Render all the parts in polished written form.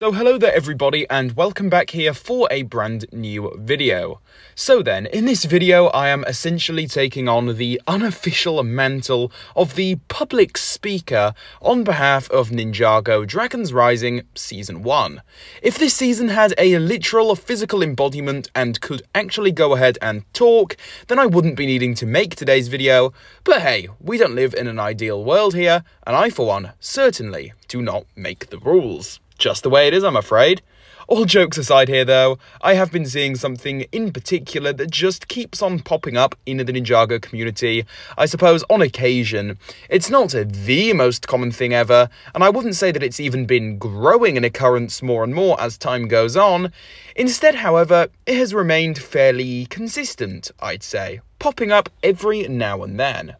So hello there everybody and welcome back here for a brand new video. So then, in this video I am essentially taking on the unofficial mantle of the public speaker on behalf of Ninjago Dragons Rising Season 1. If this season had a literal physical embodiment and could actually go ahead and talk, then I wouldn't be needing to make today's video, but hey, we don't live in an ideal world here, and I for one certainly do not make the rules. Just the way it is, I'm afraid. All jokes aside here though, I have been seeing something in particular that just keeps on popping up in the Ninjago community, I suppose on occasion. It's not the most common thing ever, and I wouldn't say that it's even been growing in occurrence more and more as time goes on. Instead, however, it has remained fairly consistent, I'd say, popping up every now and then.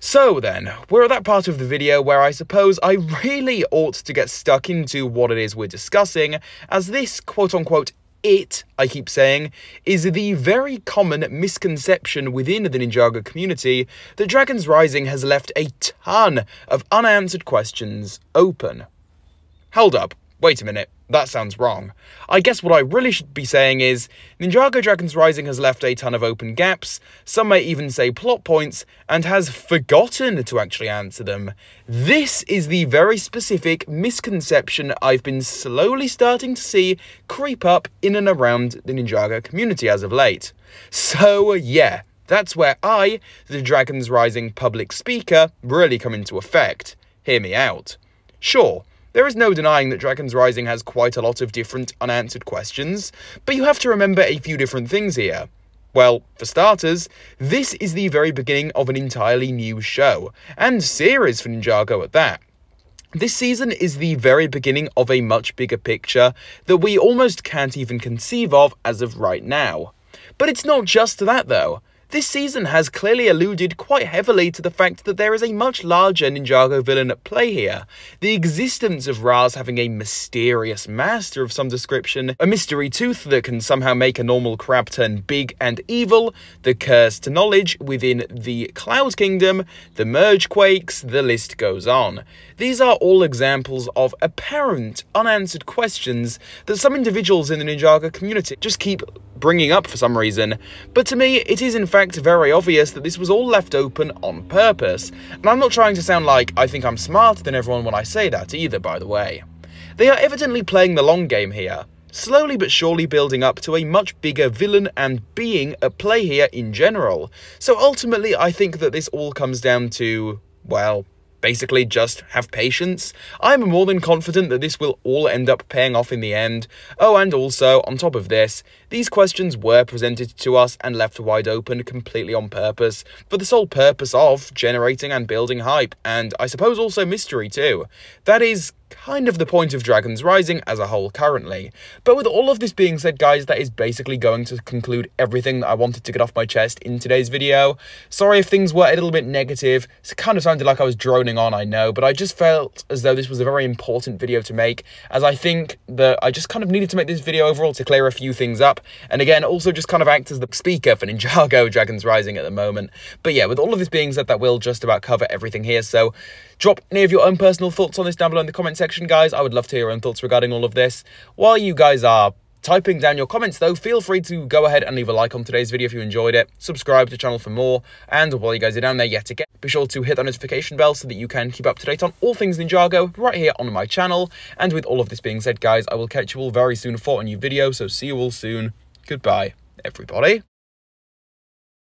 So then, we're at that part of the video where I suppose I really ought to get stuck into what it is we're discussing, as this quote-unquote "it" I keep saying is the very common misconception within the Ninjago community that Dragons Rising has left a ton of unanswered questions open. Hold up, wait a minute. That sounds wrong. I guess what I really should be saying is, Ninjago Dragons Rising has left a ton of open gaps, some may even say plot points, and has forgotten to actually answer them. This is the very specific misconception I've been slowly starting to see creep up in and around the Ninjago community as of late. So yeah, that's where I, the Dragons Rising public speaker, really come into effect. Hear me out. Sure, there is no denying that Dragons Rising has quite a lot of different unanswered questions, but you have to remember a few different things here. Well, for starters, this is the very beginning of an entirely new show, and series for Ninjago at that. This season is the very beginning of a much bigger picture that we almost can't even conceive of as of right now. But it's not just that though. This season has clearly alluded quite heavily to the fact that there is a much larger Ninjago villain at play here. The existence of Raz having a mysterious master of some description, a mystery tooth that can somehow make a normal crab turn big and evil, the cursed knowledge within the Cloud Kingdom, the merge quakes, the list goes on. These are all examples of apparent unanswered questions that some individuals in the Ninjago community just keep bringing up for some reason, but to me it is in fact very obvious that this was all left open on purpose, and I'm not trying to sound like I think I'm smarter than everyone when I say that either, by the way. They are evidently playing the long game here, slowly but surely building up to a much bigger villain and being at play here in general, so ultimately I think that this all comes down to, well, basically just have patience. I'm more than confident that this will all end up paying off in the end. Oh, and also, on top of this, these questions were presented to us and left wide open completely on purpose, for the sole purpose of generating and building hype, and I suppose also mystery too. That is kind of the point of Dragons Rising as a whole currently. But with all of this being said, guys, that is basically going to conclude everything that I wanted to get off my chest in today's video. Sorry if things were a little bit negative. It kind of sounded like I was droning on, I know, but I just felt as though this was a very important video to make, as I think that I just kind of needed to make this video overall to clear a few things up, and again, also just kind of act as the speaker for Ninjago Dragons Rising at the moment. But yeah, with all of this being said, that will just about cover everything here, so drop any of your own personal thoughts on this down below in the comment section, guys. I would love to hear your own thoughts regarding all of this. While you guys are typing down your comments though, feel free to go ahead and leave a like on today's video if you enjoyed it, subscribe to the channel for more, and while you guys are down there yet again, be sure to hit that notification bell so that you can keep up to date on all things Ninjago right here on my channel. And with all of this being said, guys, I will catch you all very soon for a new video, so see you all soon. Goodbye, everybody.